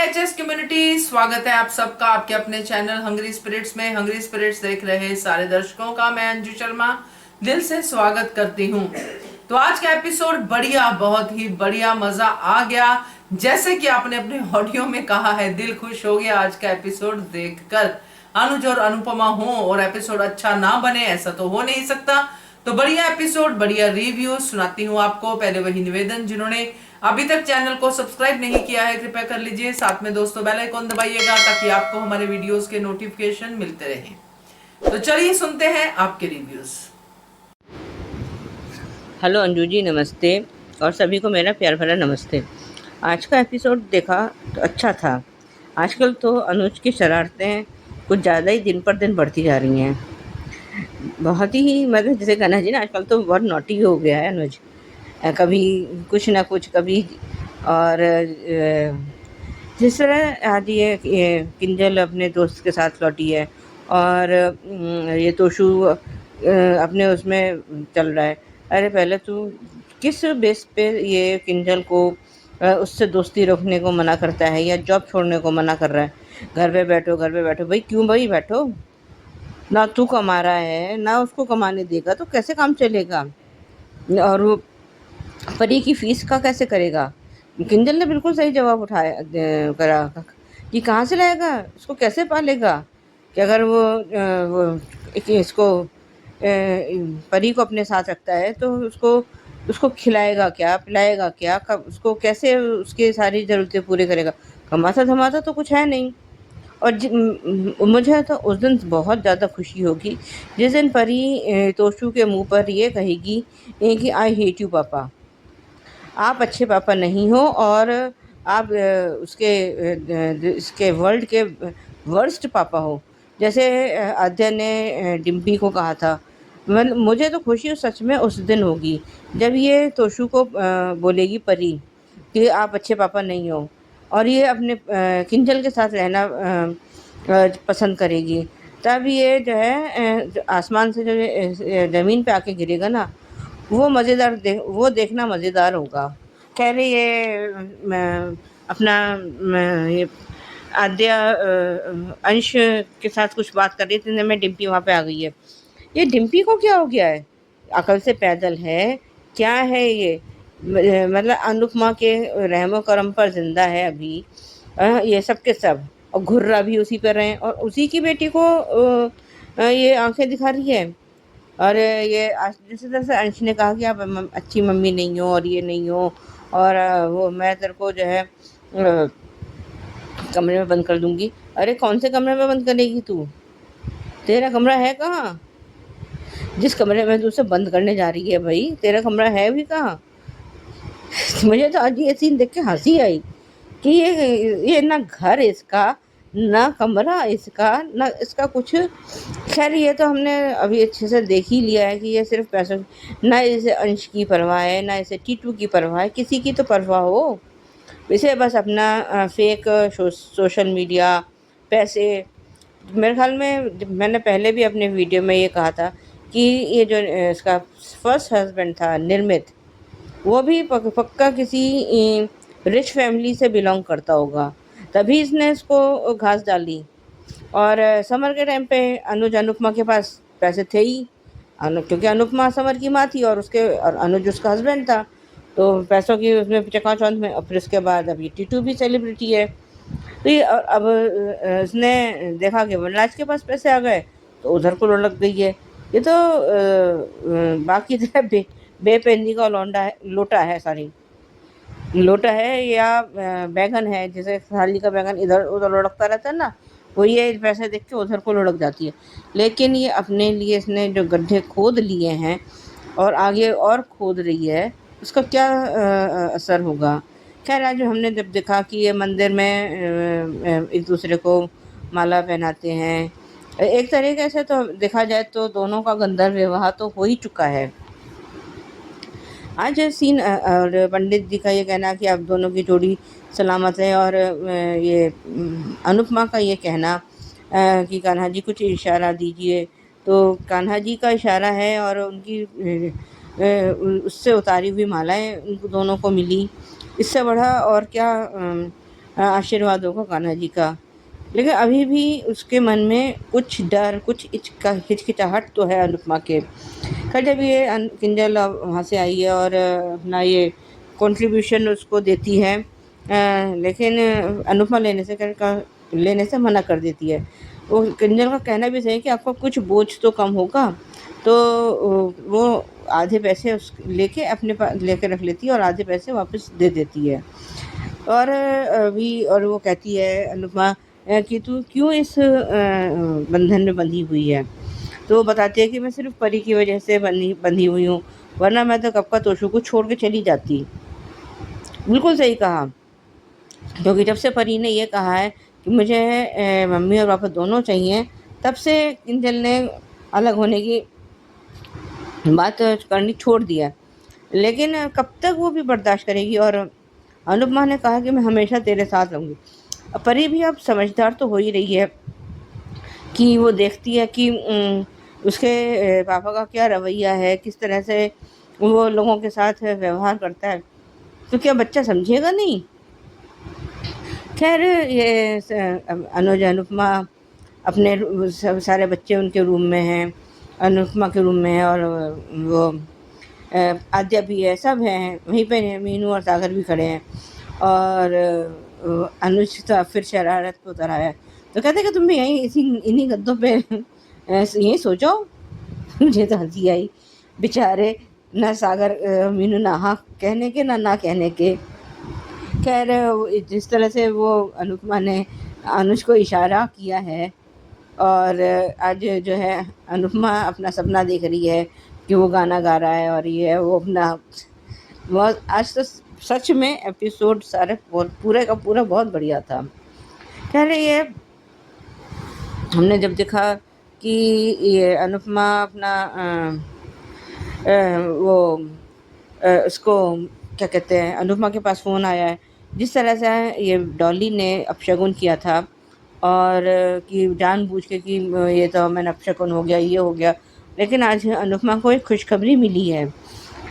HS community, स्वागत है आप सबका आपके अपने चैनल हंग्री स्पिरिट्स में। हंग्री स्पिरिट्स देख रहे सारे दर्शकों का मैं अंजू शर्मा दिल से स्वागत करती हूँ। तो आज का एपिसोड बढ़िया, बहुत ही बढ़िया, मजा आ गया। जैसे कि आपने अपने ऑडियो में कहा है, दिल खुश हो गया आज का एपिसोड देखकर। अनुज और अनुपमा हो और एपिसोड अच्छा ना बने, ऐसा तो हो नहीं सकता। तो बढ़िया एपिसोड, बढ़िया रिव्यू सुनाती हूँ आपको। पहले वही निवेदन, जिन्होंने अभी तक चैनल को सब्सक्राइब नहीं किया है कृपया कर लीजिए। साथ में दोस्तों बेल आइकॉन दबाइएगा ताकि आपको हमारे वीडियोस के नोटिफिकेशन मिलते रहें। तो चलिए सुनते हैं आपके रिव्यूज। हेलो अंजू जी, नमस्ते। और सभी को मेरा प्यार भरा नमस्ते। आज का एपिसोड देखा तो अच्छा था। आजकल तो अनुज की शरारतें कुछ ज़्यादा ही दिन पर दिन बढ़ती जा रही हैं। बहुत ही मतलब जैसे कहना जी ना, आजकल तो बहुत नॉटी हो गया है अनुज। कभी कुछ ना कुछ, कभी और जिस तरह आज ये किंजल अपने दोस्त के साथ लौटी है और ये तोशु अपने उसमें चल रहा है। अरे पहले तू किस बेस पे ये किंजल को उससे दोस्ती रखने को मना करता है या जॉब छोड़ने को मना कर रहा है? घर पे बैठो, घर पे बैठो। भाई क्यों भाई बैठो? ना तू कमा रहा है ना उसको कमाने देगा, तो कैसे काम चलेगा? और वो परी की फीस का कैसे करेगा? किंजल ने बिल्कुल सही जवाब उठाया करा कि कहाँ से लाएगा, इसको कैसे पालेगा? कि अगर इसको परी को अपने साथ रखता है तो उसको उसको खिलाएगा क्या, पिलाएगा क्या, कब उसको कैसे उसकी सारी ज़रूरतें पूरी करेगा? कमाता धमाता तो कुछ है नहीं। और मुझे तो उस दिन बहुत ज़्यादा खुशी होगी जिस दिन परी तोशु के मुंह पर ये कहेगी कि आई हेट यू पापा। आप अच्छे पापा नहीं हो और आप इसके वर्ल्ड के वर्स्ट पापा हो। जैसे आद्या ने डिम्पी को कहा था। मुझे तो खुशी सच में उस दिन होगी जब ये तोशु को बोलेगी परी कि आप अच्छे पापा नहीं हो और ये अपने किंजल के साथ रहना पसंद करेगी। तब ये जो है आसमान से जो ज़मीन पे आके गिरेगा ना, वो मज़ेदार वो देखना मज़ेदार होगा। कह रही ये अपना ये आद्या अंश के साथ कुछ बात कर रही थी, मैं डिम्पी वहाँ पे आ गई है। ये डिम्पी को क्या हो गया है? अकल से पैदल है क्या है ये? मतलब अनुपमा के रहमो करम पर जिंदा है अभी। ये सब के सब, और घुर्रा भी उसी पर रहे और उसी की बेटी को ये आंखें दिखा रही है। और ये जिस तरह से अंश ने कहा कि आप अच्छी मम्मी नहीं हो और ये नहीं हो और वो मैं तेरे को जो है कमरे में बंद कर दूंगी। अरे कौन से कमरे में बंद करेगी तू? तेरा कमरा है कहाँ? जिस कमरे में तू उसे बंद करने जा रही है भाई, तेरा कमरा है भी कहाँ? मुझे तो आज ये सीन देख के हंसी आई कि ये ना घर इसका, ना कमरा इसका, ना इसका कुछ। खैर ये तो हमने अभी अच्छे से देख ही लिया है कि ये सिर्फ पैसों, ना इसे अंश की परवाह है ना इसे टीटू की परवाह है, किसी की तो परवाह हो। इसे बस अपना फेक सोशल मीडिया, पैसे। मेरे ख्याल में मैंने पहले भी अपने वीडियो में ये कहा था कि ये जो इसका फर्स्ट हस्बैंड था निर्मित, वो भी पक्का किसी रिच फैमिली से बिलोंग करता होगा, तभी इसने इसको घास डाली। और समर के टाइम पे अनुज अनुपमा के पास पैसे थे ही। क्योंकि अनुपमा समर की माँ थी और अनुज उसका हस्बैंड था, तो पैसों की उसमें चकाचौंध में। और फिर उसके बाद अब ये टीटू भी सेलिब्रिटी है। तो ये अब इसने देखा कि वनराज के पास पैसे आ गए तो उधर को लुढ़क गई है। ये तो बाकी तरह बेपेंदी का लौंडा है, लोटा है, सॉरी लोटा है या बैगन है। जैसे थाली का बैगन इधर उधर लुढ़कता रहता है ना, वो ये पैसे देख के उधर को लुढ़क जाती है। लेकिन ये अपने लिए इसने जो गड्ढे खोद लिए हैं और आगे और खोद रही है, उसका क्या असर होगा? खैर आज हमने जब देखा कि ये मंदिर में एक दूसरे को माला पहनाते हैं, एक तरीके से तो देखा जाए तो दोनों का गंधर्व विवाह तो हो ही चुका है। आज सीन और पंडित जी का ये कहना कि आप दोनों की जोड़ी सलामत है, और ये अनुपमा का ये कहना कि कान्हा जी कुछ इशारा दीजिए, तो कान्हा जी का इशारा है और उनकी उससे उतारी हुई मालाएं उनको दोनों को मिली। इससे बड़ा और क्या आशीर्वाद होगा कान्हा जी का। लेकिन अभी भी उसके मन में कुछ डर, कुछ हिचकिचाहट तो है अनुपमा के। खैर जब ये किंजल वहाँ से आई है और अपना ये कंट्रीब्यूशन उसको देती है, लेकिन अनुपमा लेने से मना कर देती है। वो किंजल का कहना भी सही है कि आपका कुछ बोझ तो कम होगा, तो वो आधे पैसे लेके अपने पास लेके रख लेती है और आधे पैसे वापस दे देती है। और वो कहती है अनुपमा कि तू क्यों इस बंधन में बंधी हुई है। तो वो बताती है कि मैं सिर्फ परी की वजह से बंधी हुई हूँ, वरना मैं तो कब का तोशू को छोड़ के चली जाती। बिल्कुल सही कहा, क्योंकि जब से परी ने ये कहा है कि मुझे मम्मी और पापा दोनों चाहिए, तब से किंजल ने अलग होने की बात करनी छोड़ दिया। लेकिन कब तक वो भी बर्दाश्त करेगी। और अनुपमा ने कहा कि मैं हमेशा तेरे साथ रहूँगी। परी भी अब समझदार तो हो ही रही है कि वो देखती है कि उसके पापा का क्या रवैया है, किस तरह से वो लोगों के साथ व्यवहार करता है, तो क्या बच्चा समझेगा नहीं। खैर ये अनुज अनुपमा अपने सारे बच्चे उनके रूम में हैं, अनुपमा के रूम में है, और वो आद्या भी है, सब हैं वहीं पे। मीनू और सागर भी खड़े हैं और अनुज तो फिर शरारत पे उतर आया है। तो कहते कि तुम भी यहीं इन्हीं गद्दों पे यहीं सो जाओ। मुझे तो हंसी आई, बेचारे ना सागर मीनू ना हाँ कहने के ना कहने के। खैर जिस तरह से वो अनुपमा ने अनुज को इशारा किया है, और आज जो है अनुपमा अपना सपना देख रही है कि वो गाना गा रहा है, और ये है वो अपना बहुत, आज तो सच में एपिसोड सारे पूरे का पूरा बहुत बढ़िया था। खैर ये हमने जब देखा कि ये अनुपमा अपना उसको क्या कहते हैं, अनुपमा के पास फ़ोन आया है, जिस तरह से ये डॉली ने अपशगुन किया था, और कि जानबूझ के कि ये तो मैंने अपशगुन हो गया, ये हो गया। लेकिन आज अनुपमा को एक खुशखबरी मिली है।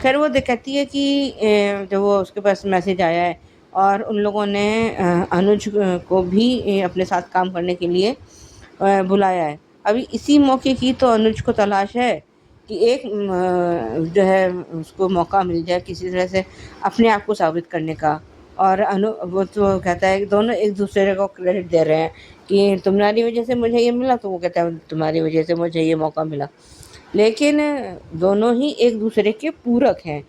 खैर वो कहती है कि जब वो उसके पास मैसेज आया है और उन लोगों ने अनुज को भी अपने साथ काम करने के लिए बुलाया है। अभी इसी मौके की तो अनुज को तलाश है कि एक जो है उसको मौका मिल जाए किसी तरह से अपने आप को साबित करने का। और वो तो कहता है कि दोनों एक दूसरे को क्रेडिट दे रहे हैं कि तुम्हारी वजह से मुझे ये मिला, तो वो कहता है तुम्हारी वजह से मुझे ये मौका मिला। लेकिन दोनों ही एक दूसरे के पूरक हैं,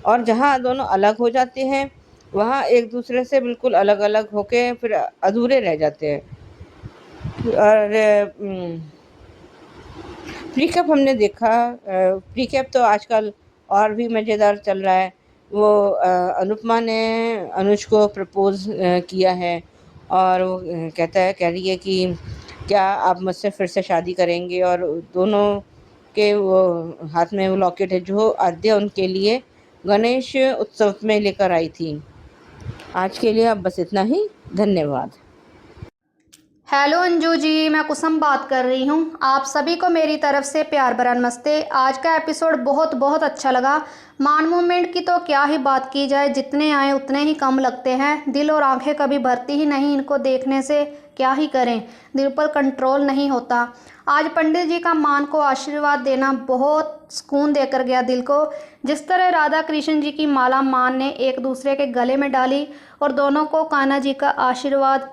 और जहाँ दोनों अलग हो जाते हैं वहाँ एक दूसरे से बिल्कुल अलग अलग होके फिर अधूरे रह जाते हैं। और प्रीकैप हमने देखा, प्रीकैप तो आजकल और भी मज़ेदार चल रहा है। वो अनुपमा ने अनुज को प्रपोज़ किया है, और वो कह रही है कि क्या आप मुझसे फिर से शादी करेंगे। और दोनों के वो हाथ में वो लॉकेट है जो आद्या उनके लिए गणेश उत्सव में लेकर आई थी। आज के लिए अब बस इतना ही, धन्यवाद। हेलो अंजू जी, मैं कुसुम बात कर रही हूँ। आप सभी को मेरी तरफ से प्यार भरा नमस्ते। आज का एपिसोड बहुत बहुत अच्छा लगा। मान मूवमेंट की तो क्या ही बात की जाए, जितने आए उतने ही कम लगते हैं। दिल और आंखें कभी भरती ही नहीं इनको देखने से, क्या ही करें, दिल पर कंट्रोल नहीं होता। आज पंडित जी का मान को आशीर्वाद देना बहुत सुकून देकर गया दिल को। जिस तरह राधा कृष्ण जी की माला मान ने एक दूसरे के गले में डाली और दोनों को कान्हा जी का आशीर्वाद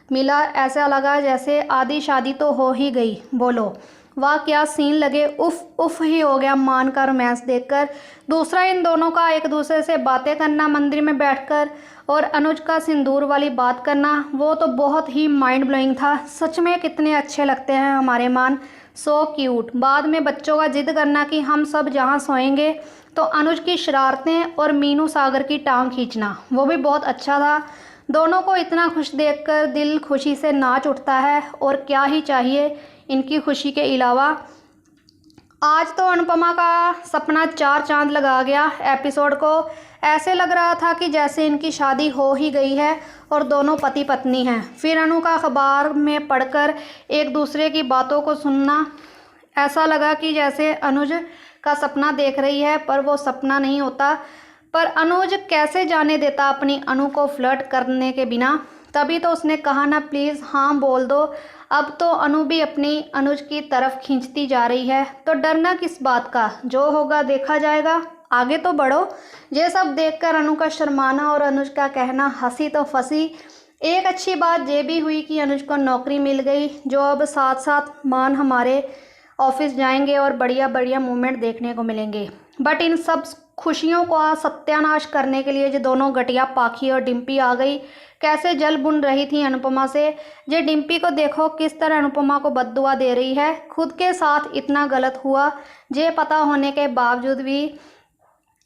मिला, ऐसा लगा जैसे आधी शादी तो हो ही गई। बोलो वाह क्या सीन लगे, उफ उफ ही हो गया मान का रोमांस देखकर। दूसरा इन दोनों का एक दूसरे से बातें करना मंदिर में बैठकर, और अनुज का सिंदूर वाली बात करना, वो तो बहुत ही माइंड ब्लोइंग था। सच में कितने अच्छे लगते हैं हमारे मान, सो क्यूट। बाद में बच्चों का जिद करना कि हम सब जहाँ सोएंगे, तो अनुज की शरारतें और मीनू सागर की टांग खींचना, वो भी बहुत अच्छा था। दोनों को इतना खुश देखकर दिल खुशी से नाच उठता है, और क्या ही चाहिए इनकी खुशी के अलावा। आज तो अनुपमा का सपना चार चांद लगा गया। एपिसोड को ऐसे लग रहा था कि जैसे इनकी शादी हो ही गई है और दोनों पति पत्नी हैं। फिर अनु का अखबार में पढ़कर एक दूसरे की बातों को सुनना, ऐसा लगा कि जैसे अनुज का सपना देख रही है, पर वो सपना नहीं होता। पर अनुज कैसे जाने देता अपनी अनु को फ्लर्ट करने के बिना। तभी तो उसने कहा ना, प्लीज़ हाँ बोल दो। अब तो अनु भी अपनी अनुज की तरफ खींचती जा रही है, तो डरना किस बात का, जो होगा देखा जाएगा, आगे तो बढ़ो। ये सब देखकर अनु का शर्माना और अनुज का कहना हंसी तो फंसी। एक अच्छी बात ये भी हुई कि अनुज को नौकरी मिल गई, जो अब साथ साथ मान हमारे ऑफिस जाएंगे और बढ़िया बढ़िया मूवमेंट देखने को मिलेंगे। बट इन सब खुशियों का सत्यानाश करने के लिए जो दोनों घटिया पाखी और डिम्पी आ गई। कैसे जल बुन रही थी अनुपमा से। जे डिम्पी को देखो किस तरह अनुपमा को बद्दुआ दे रही है। खुद के साथ इतना गलत हुआ ये पता होने के बावजूद भी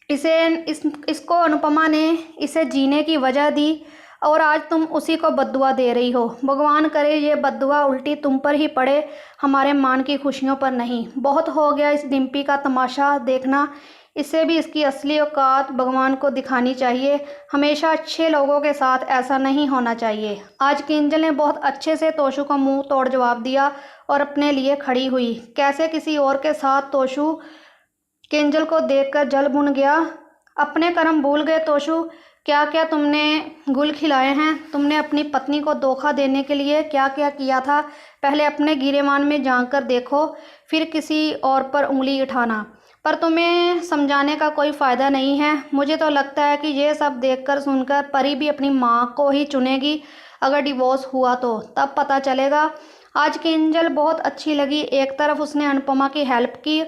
इसको अनुपमा ने इसे जीने की वजह दी, और आज तुम उसी को बद्दुआ दे रही हो। भगवान करे ये बद्दुआ उल्टी तुम पर ही पड़े, हमारे मान की खुशियों पर नहीं। बहुत हो गया इस डिम्पी का तमाशा देखना, इसे भी इसकी असली औकात भगवान को दिखानी चाहिए। हमेशा अच्छे लोगों के साथ ऐसा नहीं होना चाहिए। आज किंजल ने बहुत अच्छे से तोशु को मुंह तोड़ जवाब दिया और अपने लिए खड़ी हुई। कैसे किसी और के साथ तोशु किंजल को देखकर जल भुन गया। अपने कर्म भूल गए तोशु, क्या क्या तुमने गुल खिलाए हैं। तुमने अपनी पत्नी को धोखा देने के लिए क्या क्या किया था। पहले अपने गिरेमान में झांक कर देखो, फिर किसी और पर उंगली उठाना। पर तुम्हें समझाने का कोई फ़ायदा नहीं है। मुझे तो लगता है कि ये सब देखकर सुनकर परी भी अपनी माँ को ही चुनेगी। अगर डिवोर्स हुआ तो तब पता चलेगा। आज किंजल बहुत अच्छी लगी। एक तरफ उसने अनुपमा की हेल्प की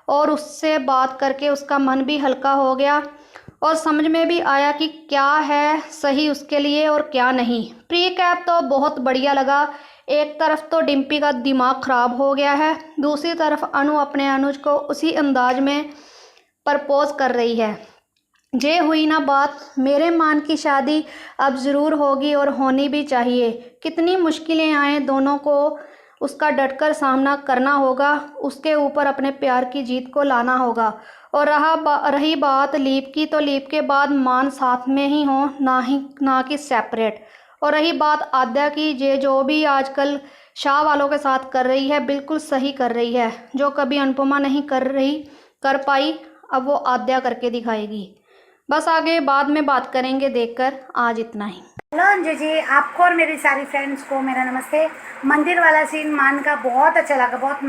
और उससे बात करके उसका मन भी हल्का हो गया और समझ में भी आया कि क्या है सही उसके लिए और क्या नहीं। प्री कैप तो बहुत बढ़िया लगा। एक तरफ तो डिम्पी का दिमाग ख़राब हो गया है, दूसरी तरफ अनु अपने अनुज को उसी अंदाज में प्रपोज कर रही है। ये हुई ना बात। मेरे मान की शादी अब ज़रूर होगी और होनी भी चाहिए। कितनी मुश्किलें आए दोनों को उसका डटकर सामना करना होगा। उसके ऊपर अपने प्यार की जीत को लाना होगा। और रही बात लीप की, तो लीप के बाद मान साथ में ही हो, ना कि सेपरेट। और रही बात आद्या की, ये जो भी आजकल शाह वालों के साथ कर रही है बिल्कुल सही कर रही है। जो कभी अनुपमा नहीं कर पाई, अब वो आद्या करके दिखाएगी। बस आगे बाद में बात करेंगे देखकर। आज इतना ही। हेलो अंजू जी, आपको और मेरी सारी फ्रेंड्स को मेरा नमस्ते। मंदिर वाला सीन मान का बहुत अच्छा लगा, बहुत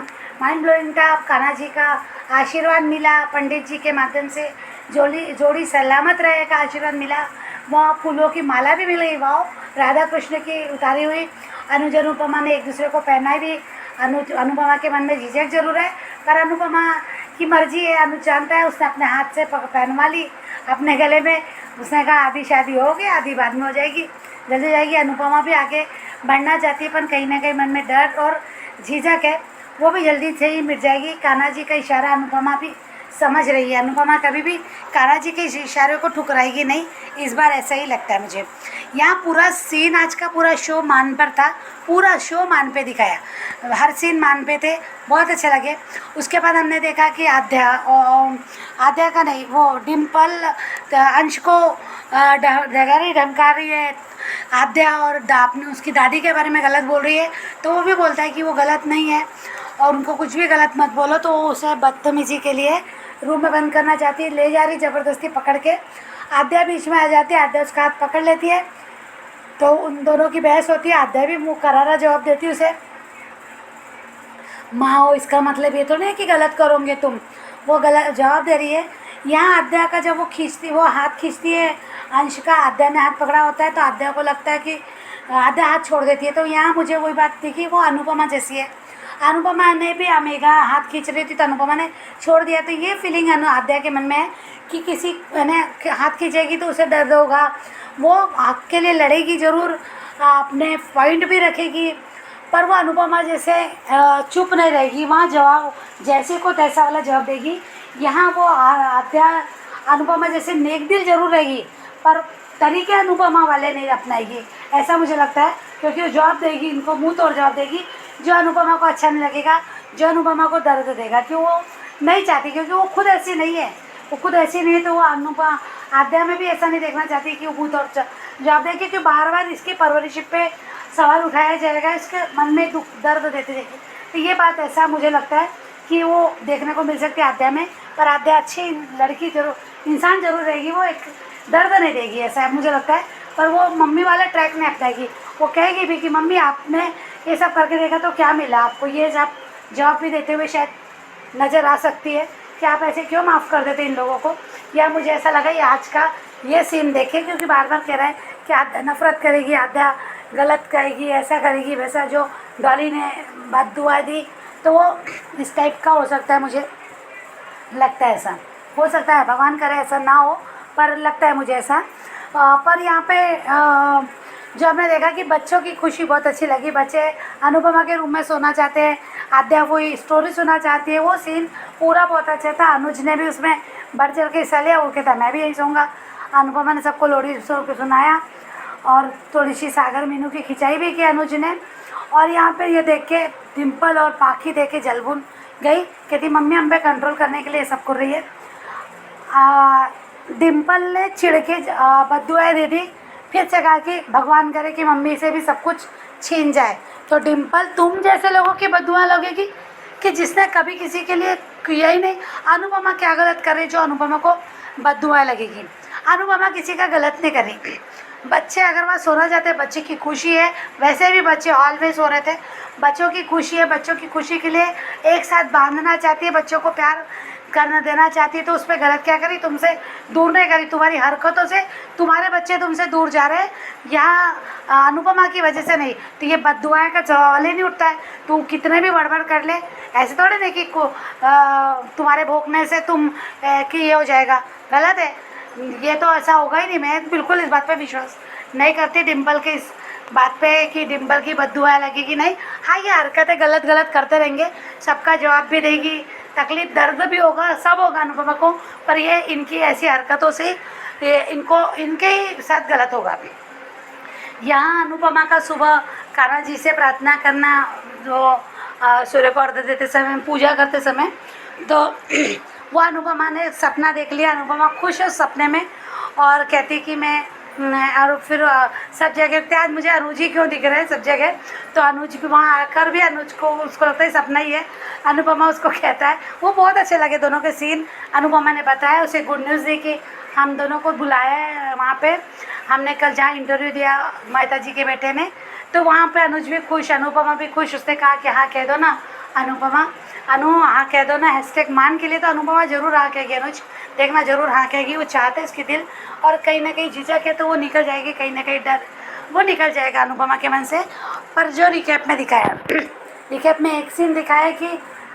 माइंड ब्लोइंग था। कान्हा जी का आशीर्वाद मिला, पंडित जी के माध्यम से जोड़ी सलामत रहे का आशीर्वाद मिला। वहाँ फूलों की माला भी मिल गई, वाह, राधा कृष्ण की उतारी हुई। अनुज अनुपमा ने एक दूसरे को पहनाई भी। अनुपमा के मन में झिझक जरूर है, पर अनुपमा की मर्जी है। अनुज जानता है, उसने अपने हाथ से पहनवा ली अपने गले में। उसने कहा आधी शादी हो गई, आधी बाद में हो जाएगी, जल्दी जाएगी। अनुपमा भी आगे बढ़ना चाहती है, पर कहीं ना कहीं मन में डर और झिझक है, वो भी जल्दी से ही मिट जाएगी। कान्हा जी का इशारा अनुपमा भी समझ रही है। अनुपमा कभी भी कान्हा जी के इशारे को ठुकराएगी नहीं, इस बार ऐसा ही लगता है मुझे। यहाँ पूरा सीन, आज का पूरा शो मान पर था, पूरा शो मान पे दिखाया, हर सीन मान पे थे, बहुत अच्छे लगे। उसके बाद हमने देखा कि आद्या का नहीं, वो डिम्पल अंश को डगरी धमका रही है आद्या, और अपने उसकी दादी के बारे में गलत बोल रही है, तो वो भी बोलता है कि वो गलत नहीं है और उनको कुछ भी गलत मत बोलो। तो वो उसे बदतमीजी के लिए रूम में बंद करना चाहती है, ले जा रही ज़बरदस्ती पकड़ के। आद्या बीच में आ जाती है, आद्या उसका हाथ पकड़ लेती है, तो उन दोनों की बहस होती है। आद्या भी मुँह करारा जवाब देती है उसे, माँ हो इसका मतलब ये तो नहीं कि गलत करोगे तुम, वो गलत जवाब दे रही है। यहाँ आद्या का जब वो हाथ खींचती है अंश का, आद्या ने हाथ पकड़ा होता है, तो आद्या को लगता है कि आद्या हाथ छोड़ देती है। तो यहाँ मुझे वही बात थी कि वो अनुपमा जैसी है। अनुपमा ने भी अमेगा हाथ खींच रही थी तो अनुपमा ने छोड़ दिया। तो ये फीलिंग आद्या के मन में है कि किसी ने हाथ खींचेगी तो उसे दर्द होगा, वो हक के लिए लड़ेगी ज़रूर, अपने पॉइंट भी रखेगी, पर वो अनुपमा जैसे चुप नहीं रहेगी, वहाँ जवाब जैसे को तैसा वाला जवाब देगी। यहाँ वो आद्या अनुपमा जैसे नेक दिल जरूर रहेगी, पर तरीके अनुपमा वाले नहीं अपनाएगी, ऐसा मुझे लगता है। क्योंकि वो जवाब देगी, इनको मुंह तोड़ जवाब देगी, जो अनुपमा को अच्छा नहीं लगेगा, जो अनुपमा को दर्द देगा, कि वो नहीं चाहती, क्योंकि वो खुद ऐसी नहीं है। वो खुद ऐसी नहीं है तो वो अनुपमा आद्या में भी ऐसा नहीं देखना चाहती कि वो मुँह तोड़ जवाब दे, क्योंकि बार बार इसकी परवरिश पे सवाल उठाया जाएगा, इसके मन में दुख दर्द देते देखे। तो ये बात ऐसा मुझे लगता है कि वो देखने को मिल सकती है आद्या में, पर आद्या अच्छी लड़की जरूर, इंसान जरूर रहेगी, वो एक दर्द नहीं देगी, ऐसा मुझे लगता है। पर वो मम्मी वाला ट्रैक नहीं अपनाएगी, वो कहेगी भी कि मम्मी आपने ये सब करके देखा तो क्या मिला आपको, ये सब जवाब भी देते हुए शायद नज़र आ सकती है कि आप ऐसे क्यों माफ़ कर देते इन लोगों को। या मुझे ऐसा लगा ये आज का ये सीन देखे, क्योंकि बार बार कह रहा है कि आधा नफ़रत करेगी, आधा गलत करेगी, ऐसा करेगी वैसा, जो डॉली ने बद्दुआ दी, तो वो इस टाइप का हो सकता है। मुझे लगता है ऐसा हो सकता है, भगवान करे ऐसा ना हो, पर लगता है मुझे ऐसा। पर यहाँ पे जो हमने देखा कि बच्चों की खुशी बहुत अच्छी लगी। बच्चे अनुपमा के रूम में सोना चाहते हैं, आद्या कोई स्टोरी सुनना चाहती है, वो सीन पूरा बहुत अच्छा था। अनुज ने भी उसमें बढ़ चढ़ के हिस्सा लिया, वो कहता मैं भी यही सोऊंगा। अनुपमा ने सबको लोरी सुनाया और थोड़ी सी सागर मीनू की खिंचाई भी की अनुज ने। और यहाँ पे ये देख के डिम्पल और पाखी देख के जलबुन गई, कहती मम्मी हम पे कंट्रोल करने के लिए सब कर रही है। डिम्पल ने चिढ़ के बद्दुआएं दे दी, फिर से कहा कि भगवान करे कि मम्मी से भी सब कुछ छीन जाए। तो डिम्पल तुम जैसे लोगों की बद्दुआ लगेगी कि जिसने कभी किसी के लिए किया ही नहीं। अनुपमा क्या गलत कर रही जो अनुपमा को बद्दुआ लगेगी? अनुपमा किसी का गलत नहीं कर रही। बच्चे अगर वहाँ सोना चाहते हैं, बच्चे की खुशी है, वैसे भी बच्चे हॉल में सो रहे थे, बच्चों की खुशी है, बच्चों की खुशी के लिए एक साथ बांधना चाहती है, बच्चों को प्यार करना देना चाहती है, तो उस पर गलत क्या करी? तुमसे दूर नहीं करी। तुम्हारी हरकतों से तुम्हारे बच्चे तुमसे दूर जा रहे हैं, यहाँ अनुपमा की वजह से नहीं। तो ये बद्दुआएं का सवाल ही नहीं उठता है। तू कितने भी बड़बड़ कर ले, ऐसे थोड़े नहीं कि तुम्हारे भोंकने से तुम कि ये हो जाएगा, गलत है ये, तो ऐसा होगा ही नहीं। मैं बिल्कुल इस बात पे विश्वास नहीं करती डिम्पल के इस बात पे कि डिम्पल की बद्दुआ लगेगी, नहीं। हाँ, ये हरकतें गलत करते रहेंगे, सबका जवाब भी देगी, तकलीफ दर्द भी होगा, सब होगा अनुपमा को, पर ये इनकी ऐसी हरकतों से ये इनके ही साथ गलत होगा। यहाँ अनुपमा का सुबह कान्हा जी से प्रार्थना करना, जो सूर्य को अर्घ्य देते समय, पूजा करते समय, तो वो अनुपमा ने सपना देख लिया। अनुपमा खुश है सपने में और कहती कि मैं, और फिर सब जगह आज मुझे अनुज ही क्यों दिख रहे हैं सब जगह। तो अनुज भी वहाँ आकर भी अनुज को, उसको लगता है सपना ही है। अनुपमा उसको कहता है, वो बहुत अच्छे लगे दोनों के सीन। अनुपमा ने बताया उसे गुड न्यूज़ दी कि हम दोनों को बुलाया है वहाँ पे, हमने कल जहाँ इंटरव्यू दिया मेहता जी के बेटे ने, तो वहाँ पे अनुज भी खुश, अनुपमा भी खुश। उसने कहा कि हाँ कह दो ना अनुपमा, हाँ कह दो ना, हैशटैग मान के लिए। तो अनुपमा ज़रूर हाँ कहेगी, अनुज देखना ज़रूर हाँ कहेगी। वो चाहते उसकी दिल, और कहीं ना कहीं झिझक है तो वो निकल जाएगी, कहीं ना कहीं डर वो निकल जाएगा अनुपमा के मन से। पर जो रिकैप में दिखाया, रिकैप में एक सीन दिखाया कि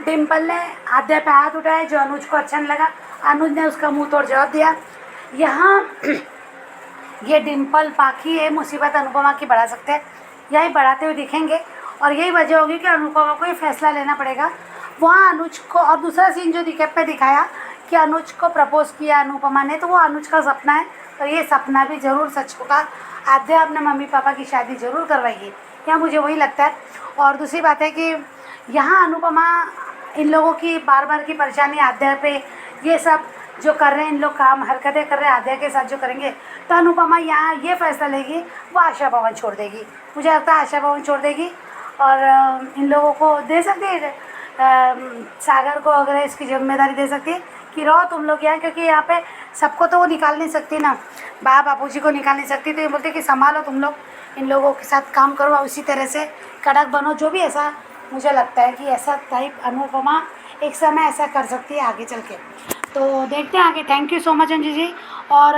डिम्पल ने आद्या पे हाथ उठाया, जो अनुज को अच्छा नहीं लगा। अनुज ने उसका मुंह तोड़ जवाब दिया। यहाँ ये डिम्पल पाखी है मुसीबत अनुपमा की बढ़ा सकते हैं, यही बढ़ाते हुए दिखेंगे, और यही वजह होगी कि अनुपमा को ये फैसला लेना पड़ेगा। वहाँ अनुज को, और दूसरा सीन जो रिकैप में दिखाया कि अनुज को प्रपोज किया अनुपमा ने, तो वो अनुज का सपना है, और ये सपना भी ज़रूर सच होगा। आद्या अपने मम्मी पापा की शादी ज़रूर करवाएगी, यहाँ मुझे वही लगता है। और दूसरी बात है कि यहाँ अनुपमा, इन लोगों की बार बार की परेशानी आद्या पे, ये सब जो कर रहे हैं इन लोग, काम हरकतें कर रहे हैं आद्या के साथ जो करेंगे, तो अनुपमा यहाँ ये फैसला लेगी, वो आशा भवन छोड़ देगी। मुझे लगता है आशा भवन छोड़ देगी और इन लोगों को दे सकती है, सागर को अगर इसकी जिम्मेदारी दे सकती है कि रहो तुम लोग यहाँ, क्योंकि यहाँ पे सबको तो वो निकाल नहीं सकती ना, बापूजी को निकाल नहीं सकती। तो ये बोलते कि संभालो तुम लोग, इन लोगों के साथ काम करो, उसी तरह से कड़क बनो, जो भी। ऐसा मुझे लगता है कि ऐसा टाइप अनुपमा एक समय ऐसा कर सकती है आगे चल के। तो देखते हैं आगे। Thank you so much Anju ji. और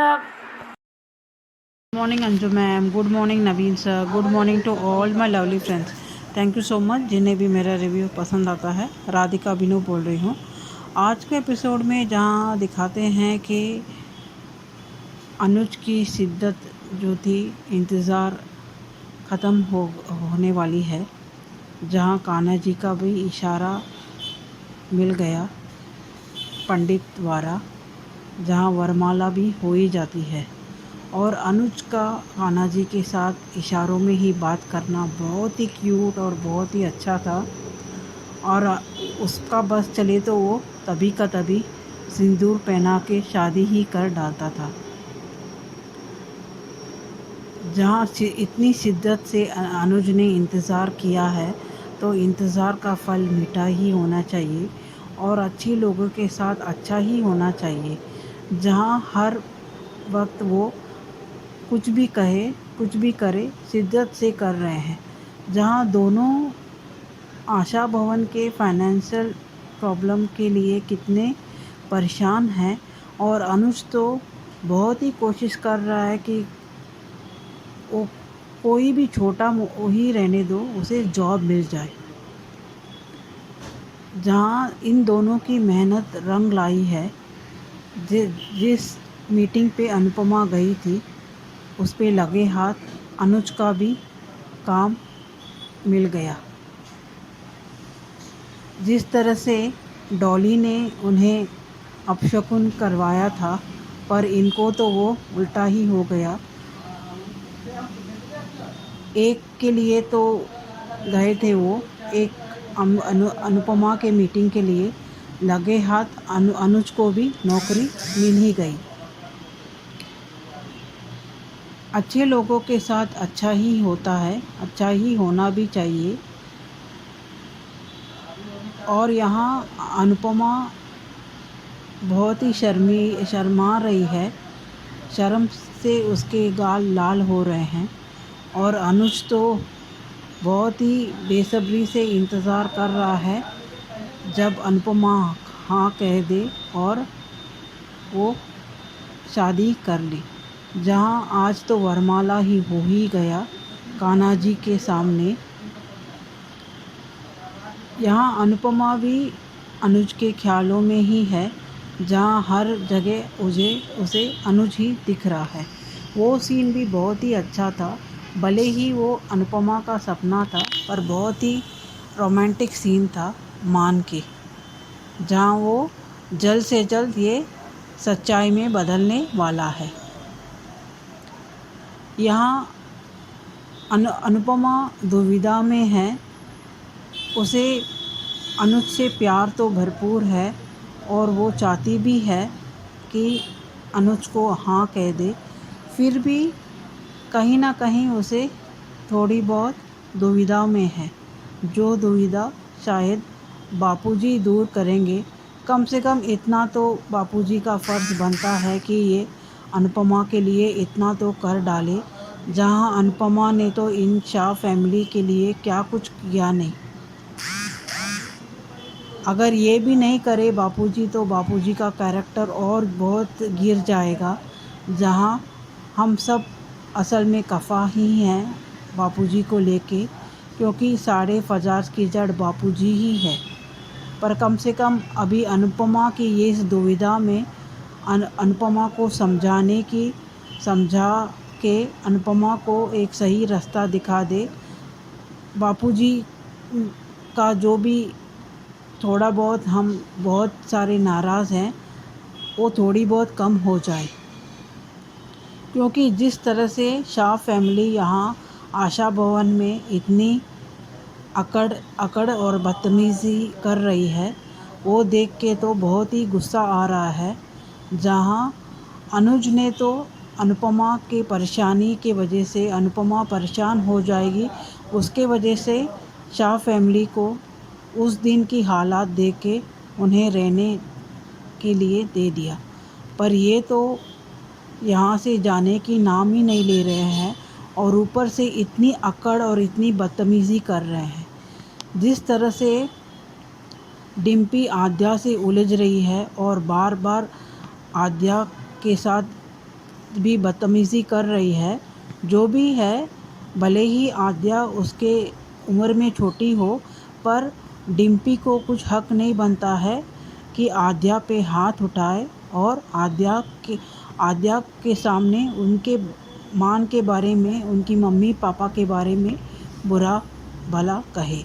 good morning Anju ma'am, good morning Naveen sir, good morning to all my lovely friends. Thank you so much जिन्हें भी मेरा रिव्यू पसंद आता है। राधिका बिनू बोल रही हूँ। आज के एपिसोड में जहाँ दिखाते हैं कि अनुज की शिद्दत जो थी, इंतज़ार ख़त्म होने वाली है, जहाँ कान्हा जी का भी इशारा मिल गया पंडित द्वारा, जहाँ वरमाला भी हो ही जाती है, और अनुज का कान्हा जी के साथ इशारों में ही बात करना बहुत ही क्यूट और बहुत ही अच्छा था। और उसका बस चले तो वो तभी का तभी सिंदूर पहना के शादी ही कर डालता था। जहाँ इतनी शिद्दत से अनुज ने इंतज़ार किया है, तो इंतज़ार का फल मीठा ही होना चाहिए और अच्छी लोगों के साथ अच्छा ही होना चाहिए। जहाँ हर वक्त वो कुछ भी कहे कुछ भी करे शिद्दत से कर रहे हैं। जहां दोनों आशा भवन के फाइनेंशियल प्रॉब्लम के लिए कितने परेशान हैं, और अनुज तो बहुत ही कोशिश कर रहा है कि वो कोई भी छोटा ही रहने दो, उसे जॉब मिल जाए। जहां इन दोनों की मेहनत रंग लाई है। जिस मीटिंग पे अनुपमा गई थी उस पे लगे हाथ अनुज का भी काम मिल गया। जिस तरह से डॉली ने उन्हें अपशकुन करवाया था, पर इनको तो वो उल्टा ही हो गया। एक के लिए तो गए थे वो, एक अनुपमा के मीटिंग के लिए, लगे हाथ अनुज को भी नौकरी मिल ही गई। अच्छे लोगों के साथ अच्छा ही होता है, अच्छा ही होना भी चाहिए। और यहाँ अनुपमा बहुत ही शर्मा रही है, शर्म से उसके गाल लाल हो रहे हैं। और अनुज तो बहुत ही बेसब्री से इंतज़ार कर रहा है जब अनुपमा हाँ कह दे और वो शादी कर ले। जहाँ आज तो वरमाला ही हो ही गया कान्हा जी के सामने। यहाँ अनुपमा भी अनुज के ख्यालों में ही है, जहाँ हर जगह उसे अनुज ही दिख रहा है। वो सीन भी बहुत ही अच्छा था, भले ही वो अनुपमा का सपना था, पर बहुत ही रोमांटिक सीन था मान के, जहाँ वो जल्द से जल्द ये सच्चाई में बदलने वाला है। यहाँ अनुपमा दुविधा में है। उसे अनुज से प्यार तो भरपूर है और वो चाहती भी है कि अनुज को हाँ कह दे, फिर भी कहीं ना कहीं उसे थोड़ी बहुत दुविधा में है। जो दुविधा शायद बापूजी दूर करेंगे। कम से कम इतना तो बापूजी का फ़र्ज़ बनता है कि ये अनुपमा के लिए इतना तो कर डाले, जहाँ अनुपमा ने तो इन शाह फैमिली के लिए क्या कुछ किया नहीं। अगर ये भी नहीं करे बापूजी, तो बापूजी का कैरेक्टर और बहुत गिर जाएगा। जहाँ हम सब असल में कफ़ा ही हैं बापूजी को लेके, क्योंकि सारे फसाद की जड़ बापूजी ही है। पर कम से कम अभी अनुपमा की ये इस दुविधा में अनुपमा को समझा के अनुपमा को एक सही रास्ता दिखा दे। बापूजी का जो भी थोड़ा बहुत हम बहुत सारे नाराज़ हैं, वो थोड़ी बहुत कम हो जाए। क्योंकि जिस तरह से शाह फैमिली यहाँ आशा भवन में इतनी अकड़ और बदतमीज़ी कर रही है, वो देख के तो बहुत ही गुस्सा आ रहा है। जहाँ अनुज ने तो अनुपमा के परेशानी की वजह से अनुपमा परेशान हो जाएगी, उसके वजह से शाह फैमिली को उस दिन की हालात देख के उन्हें रहने के लिए दे दिया। पर ये तो यहाँ से जाने की नाम ही नहीं ले रहे हैं, और ऊपर से इतनी अकड़ और इतनी बदतमीज़ी कर रहे हैं। जिस तरह से डिम्पी आद्या से उलझ रही है और बार बार आद्या के साथ भी बदतमीज़ी कर रही है। जो भी है, भले ही आद्या उसके उम्र में छोटी हो, पर डिम्पी को कुछ हक नहीं बनता है कि आद्या पे हाथ उठाए और आद्या के सामने उनके मान के बारे में, उनकी मम्मी पापा के बारे में बुरा भला कहे।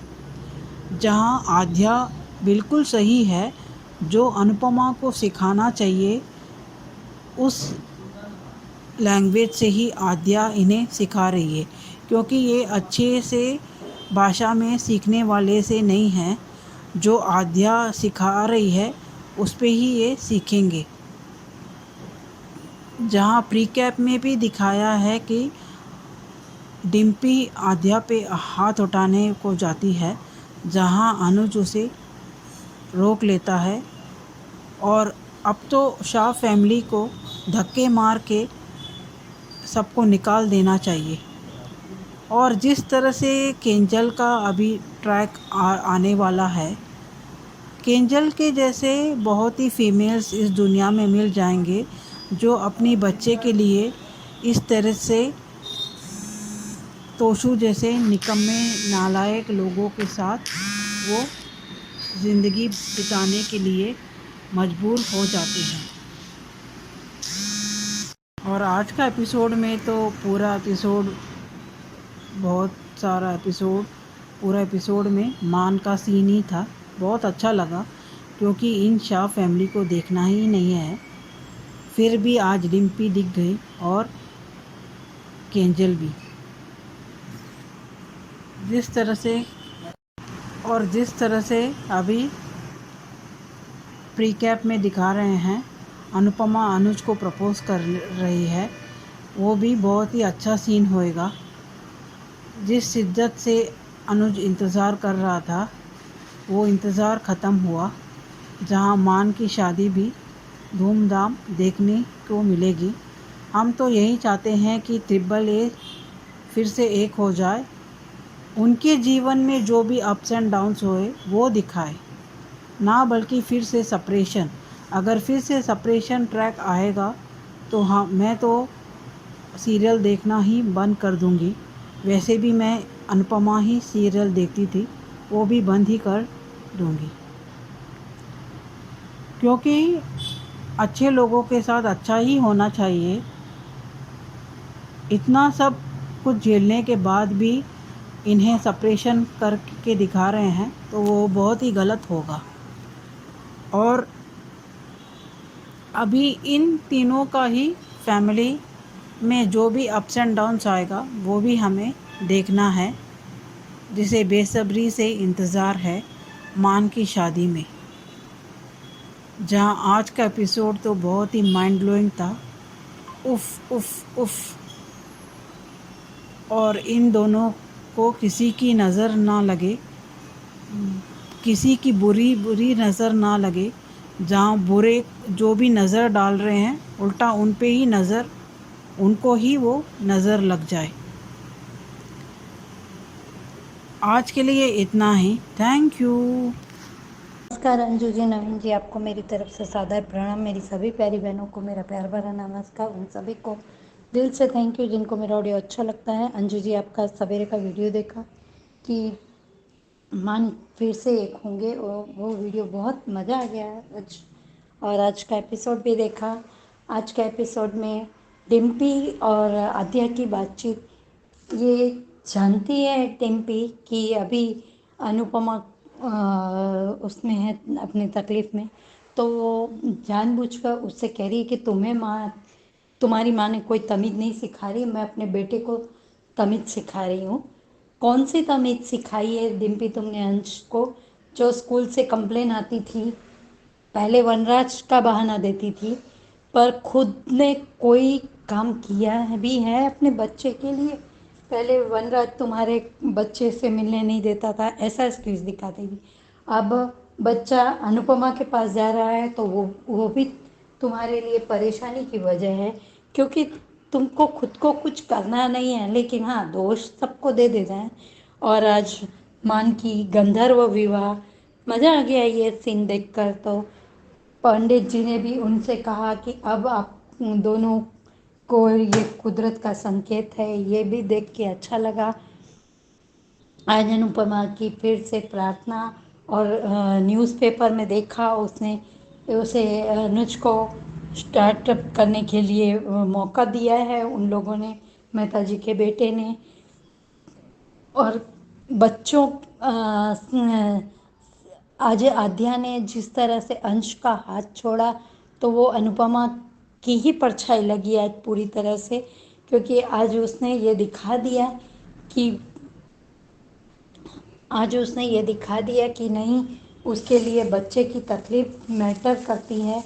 जहाँ आद्या बिल्कुल सही है, जो अनुपमा को सिखाना चाहिए उस लैंग्वेज से ही आद्या इन्हें सिखा रही है। क्योंकि ये अच्छे से भाषा में सीखने वाले से नहीं हैं। जो आद्या सिखा रही है उस पे ही ये सीखेंगे। जहाँ प्री कैप में भी दिखाया है कि डिम्पी आद्या पे हाथ उठाने को जाती है, जहाँ अनुज उसे रोक लेता है। और अब तो शाह फैमिली को धक्के मार के सबको निकाल देना चाहिए। और जिस तरह से केंजल का अभी ट्रैक आने वाला है, केंजल के जैसे बहुत ही फीमेल्स इस दुनिया में मिल जाएंगे जो अपनी बच्चे के लिए इस तरह से तोशु जैसे निकम्मे नालायक लोगों के साथ वो ज़िंदगी बिताने के लिए मजबूर हो जाते हैं। और आज का एपिसोड में तो पूरा एपिसोड, बहुत सारा एपिसोड, पूरा एपिसोड में मान का सीन ही था। बहुत अच्छा लगा क्योंकि इन शाह फैमिली को देखना ही नहीं है। फिर भी आज डिम्पी दिख गई और केंजल भी। जिस तरह से अभी प्रीकैप में दिखा रहे हैं अनुपमा अनुज को प्रपोज कर रही है, वो भी बहुत ही अच्छा सीन होएगा। जिस शिद्दत से अनुज इंतज़ार कर रहा था वो इंतज़ार ख़त्म हुआ, जहां मान की शादी भी धूमधाम देखने को मिलेगी। हम तो यही चाहते हैं कि ट्रिपल फिर से एक हो जाए, उनके जीवन में जो भी अप्स एंड डाउन्स होए वो दिखाए ना, बल्कि फिर से सेपरेशन। अगर फिर से सेपरेशन ट्रैक आएगा तो हाँ, मैं तो सीरियल देखना ही बंद कर दूंगी। वैसे भी मैं अनुपमा ही सीरियल देखती थी, वो भी बंद ही कर दूंगी, क्योंकि अच्छे लोगों के साथ अच्छा ही होना चाहिए। इतना सब कुछ झेलने के बाद भी इन्हें सेपरेशन करके दिखा रहे हैं तो वो बहुत ही गलत होगा। और अभी इन तीनों का ही फैमिली में जो भी अप्स एंड डाउन्स आएगा वो भी हमें देखना है, जिसे बेसब्री से इंतज़ार है मान की शादी में। जहां आज का एपिसोड तो बहुत ही माइंड ब्लोइंग था। उफ उफ उफ। और इन दोनों को किसी की नज़र ना लगे, किसी की बुरी नज़र ना लगे। जहाँ बुरे जो भी नज़र डाल रहे हैं उल्टा उन पे ही उनको ही वो नज़र लग जाए। आज के लिए इतना ही। Thank you. नमस्कार अंजू जी, नवीन जी, आपको मेरी तरफ से सादर प्रणाम। मेरी सभी प्यारी बहनों को मेरा प्यार भरा नमस्कार। उन सभी को दिल से थैंक यू जिनको मेरा ऑडियो अच्छा लगता है। अंजू जी, आपका सवेरे का वीडियो देखा कि मान फिर से एक होंगे, वो वीडियो बहुत मज़ा आ गया है आज। और आज का एपिसोड भी देखा। आज के एपिसोड में डिम्पी और आद्या की बातचीत, ये जानती है डिम्पी कि अभी अनुपमा उसमें है अपनी तकलीफ़ में, तो वो जानबूझकर उससे कह रही है कि तुम्हारी माँ ने कोई तमीज़ नहीं सिखा रही, मैं अपने बेटे को तमीज़ सिखा रही हूँ। कौन सी तमीज़ सिखाई है डिम्पी तुमने अंश को? जो स्कूल से कंप्लेन आती थी, पहले वनराज का बहाना देती थी, पर खुद ने कोई काम किया भी है अपने बच्चे के लिए? पहले वनराज तुम्हारे बच्चे से मिलने नहीं देता था, ऐसा एक्सक्यूज़ दिखाती थी। अब बच्चा अनुपमा के पास जा रहा है तो वो भी तुम्हारे लिए परेशानी की वजह है, क्योंकि तुमको खुद को कुछ करना नहीं है, लेकिन हाँ, दोष सबको दे देना है। और आज मान की गंधर्व विवाह, मज़ा आ गया ये सीन देखकर। तो पंडित जी ने भी उनसे कहा कि अब आप दोनों को ये कुदरत का संकेत है, ये भी देख के अच्छा लगा। आज अनुपमा की फिर से प्रार्थना, और न्यूज़पेपर में देखा उसने उसे अनुज को स्टार्टअप करने के लिए मौका दिया है उन लोगों ने, मेहता जी के बेटे ने। और बच्चों आज आद्या ने जिस तरह से अंश का हाथ छोड़ा, तो वो अनुपमा की ही परछाई लगी आज पूरी तरह से, क्योंकि आज उसने ये दिखा दिया कि नहीं, उसके लिए बच्चे की तकलीफ़ मैटर करती है।